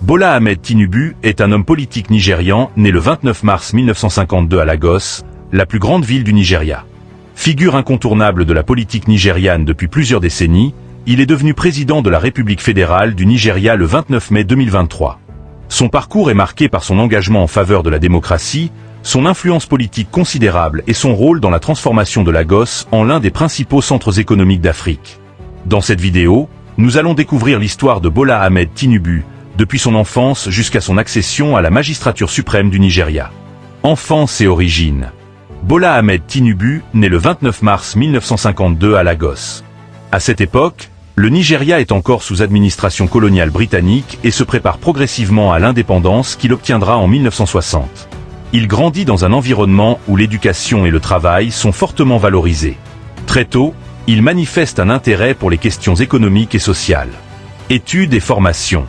Bola Ahmed Tinubu est un homme politique nigérian né le 29 mars 1952 à Lagos, la plus grande ville du Nigeria. Figure incontournable de la politique nigériane depuis plusieurs décennies, il est devenu président de la République fédérale du Nigeria le 29 mai 2023. Son parcours est marqué par son engagement en faveur de la démocratie, son influence politique considérable et son rôle dans la transformation de Lagos en l'un des principaux centres économiques d'Afrique. Dans cette vidéo, nous allons découvrir l'histoire de Bola Ahmed Tinubu, depuis son enfance jusqu'à son accession à la magistrature suprême du Nigeria. Enfance et origine. Bola Ahmed Tinubu naît le 29 mars 1952 à Lagos. À cette époque, le Nigeria est encore sous administration coloniale britannique et se prépare progressivement à l'indépendance qu'il obtiendra en 1960. Il grandit dans un environnement où l'éducation et le travail sont fortement valorisés. Très tôt, il manifeste un intérêt pour les questions économiques et sociales. Études et formation.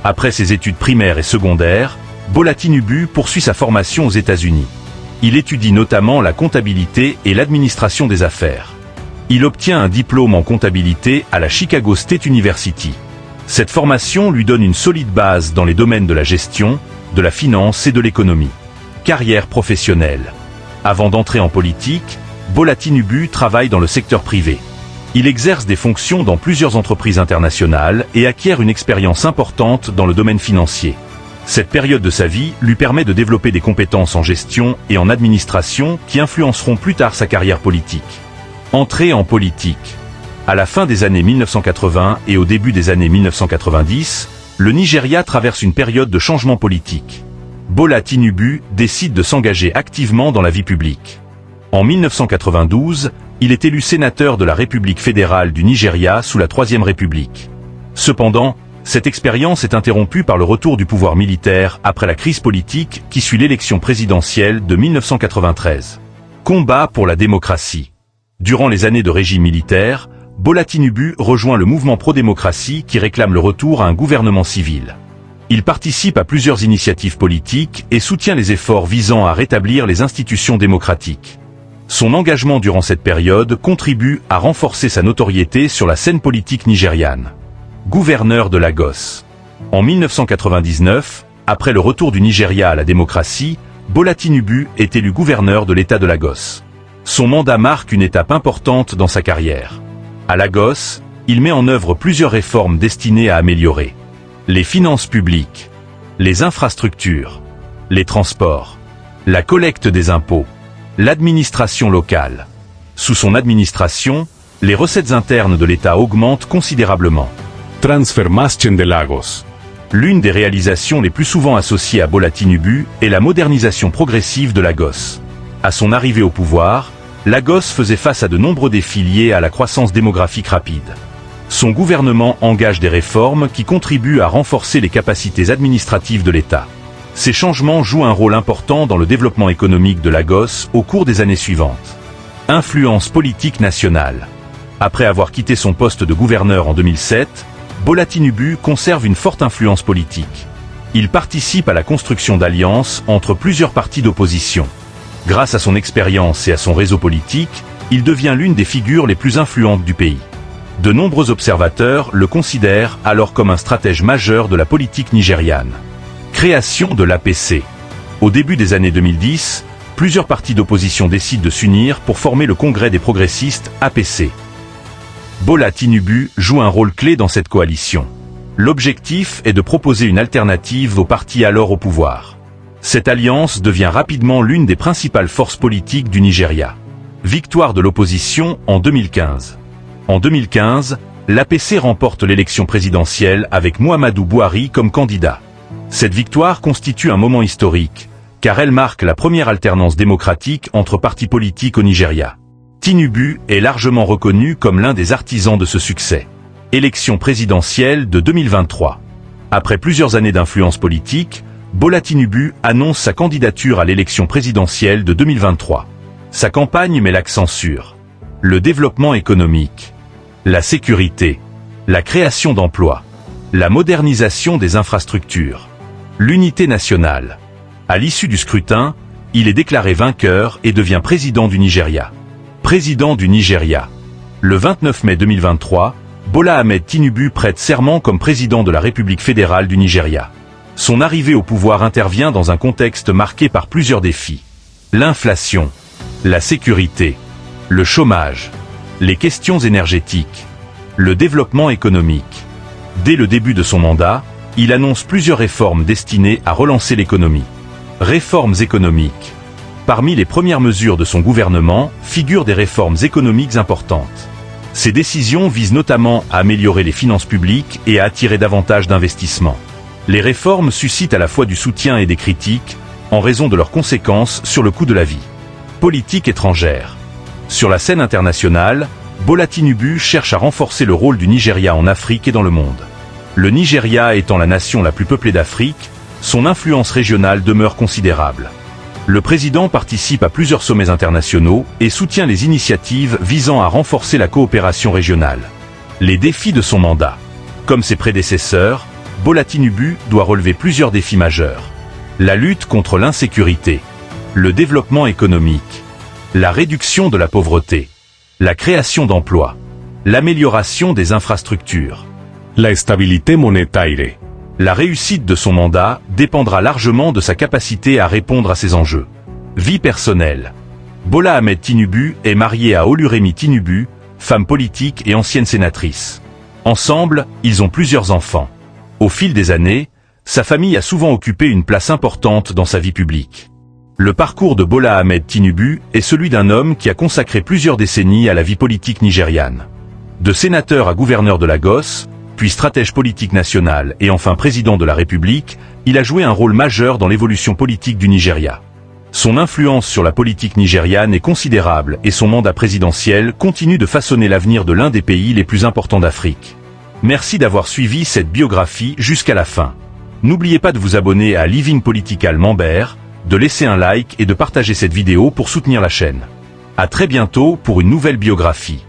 Après ses études primaires et secondaires, Bola Tinubu poursuit sa formation aux États-Unis. Il étudie notamment la comptabilité et l'administration des affaires. Il obtient un diplôme en comptabilité à la Chicago State University. Cette formation lui donne une solide base dans les domaines de la gestion, de la finance et de l'économie. Carrière professionnelle. Avant d'entrer en politique, Bola Tinubu travaille dans le secteur privé. Il exerce des fonctions dans plusieurs entreprises internationales et acquiert une expérience importante dans le domaine financier. Cette période de sa vie lui permet de développer des compétences en gestion et en administration qui influenceront plus tard sa carrière politique. Entrée en politique. À la fin des années 1980 et au début des années 1990, le Nigeria traverse une période de changement politique. Bola Tinubu décide de s'engager activement dans la vie publique. En 1992, il est élu sénateur de la République fédérale du Nigeria sous la Troisième République. Cependant, cette expérience est interrompue par le retour du pouvoir militaire après la crise politique qui suit l'élection présidentielle de 1993. Combat pour la démocratie. Durant les années de régime militaire, Bola Tinubu rejoint le mouvement pro-démocratie qui réclame le retour à un gouvernement civil. Il participe à plusieurs initiatives politiques et soutient les efforts visant à rétablir les institutions démocratiques. Son engagement durant cette période contribue à renforcer sa notoriété sur la scène politique nigériane. Gouverneur de Lagos. En 1999, après le retour du Nigeria à la démocratie, Bola Tinubu est élu gouverneur de l'État de Lagos. Son mandat marque une étape importante dans sa carrière. À Lagos, il met en œuvre plusieurs réformes destinées à améliorer les finances publiques, les infrastructures, les transports, la collecte des impôts, l'administration locale. Sous son administration, les recettes internes de l'État augmentent considérablement. Transformation de Lagos. L'une des réalisations les plus souvent associées à Bola Tinubu est la modernisation progressive de Lagos. À son arrivée au pouvoir, Lagos faisait face à de nombreux défis liés à la croissance démographique rapide. Son gouvernement engage des réformes qui contribuent à renforcer les capacités administratives de l'État. Ces changements jouent un rôle important dans le développement économique de Lagos au cours des années suivantes. Influence politique nationale. Après avoir quitté son poste de gouverneur en 2007, Bola Tinubu conserve une forte influence politique. Il participe à la construction d'alliances entre plusieurs partis d'opposition. Grâce à son expérience et à son réseau politique, il devient l'une des figures les plus influentes du pays. De nombreux observateurs le considèrent alors comme un stratège majeur de la politique nigériane. Création de l'APC. Au début des années 2010, plusieurs partis d'opposition décident de s'unir pour former le Congrès des progressistes, APC. Bola Tinubu joue un rôle clé dans cette coalition. L'objectif est de proposer une alternative aux partis alors au pouvoir. Cette alliance devient rapidement l'une des principales forces politiques du Nigeria. Victoire de l'opposition en 2015. En 2015, l'APC remporte l'élection présidentielle avec Muhammadu Buhari comme candidat. Cette victoire constitue un moment historique, car elle marque la première alternance démocratique entre partis politiques au Nigeria. Tinubu est largement reconnu comme l'un des artisans de ce succès. Élection présidentielle de 2023. Après plusieurs années d'influence politique, Bola Tinubu annonce sa candidature à l'élection présidentielle de 2023. Sa campagne met l'accent sur le développement économique, la sécurité, la création d'emplois, la modernisation des infrastructures, l'unité nationale. À l'issue du scrutin, il est déclaré vainqueur et devient président du Nigeria. Président du Nigeria. Le 29 mai 2023, Bola Ahmed Tinubu prête serment comme président de la République fédérale du Nigeria. Son arrivée au pouvoir intervient dans un contexte marqué par plusieurs défis. L'inflation, la sécurité, le chômage, les questions énergétiques, le développement économique. Dès le début de son mandat, il annonce plusieurs réformes destinées à relancer l'économie. Réformes économiques. Parmi les premières mesures de son gouvernement figurent des réformes économiques importantes. Ces décisions visent notamment à améliorer les finances publiques et à attirer davantage d'investissements. Les réformes suscitent à la fois du soutien et des critiques, en raison de leurs conséquences sur le coût de la vie. Politique étrangère. Sur la scène internationale, Bola Tinubu cherche à renforcer le rôle du Nigeria en Afrique et dans le monde. Le Nigeria étant la nation la plus peuplée d'Afrique, son influence régionale demeure considérable. Le président participe à plusieurs sommets internationaux et soutient les initiatives visant à renforcer la coopération régionale. Les défis de son mandat. Comme ses prédécesseurs, Bola Tinubu doit relever plusieurs défis majeurs. La lutte contre l'insécurité, le développement économique, la réduction de la pauvreté, la création d'emplois, l'amélioration des infrastructures. La estabilité monetaire. La réussite de son mandat dépendra largement de sa capacité à répondre à ces enjeux. Vie personnelle. Bola Ahmed Tinubu est marié à Oluremi Tinubu, femme politique et ancienne sénatrice. Ensemble, ils ont plusieurs enfants. Au fil des années, sa famille a souvent occupé une place importante dans sa vie publique. Le parcours de Bola Ahmed Tinubu est celui d'un homme qui a consacré plusieurs décennies à la vie politique nigériane. De sénateur à gouverneur de Lagos, puis stratège politique national et enfin président de la République, il a joué un rôle majeur dans l'évolution politique du Nigeria. Son influence sur la politique nigériane est considérable et son mandat présidentiel continue de façonner l'avenir de l'un des pays les plus importants d'Afrique. Merci d'avoir suivi cette biographie jusqu'à la fin. N'oubliez pas de vous abonner à Living Political Mambert, de laisser un like et de partager cette vidéo pour soutenir la chaîne. À très bientôt pour une nouvelle biographie.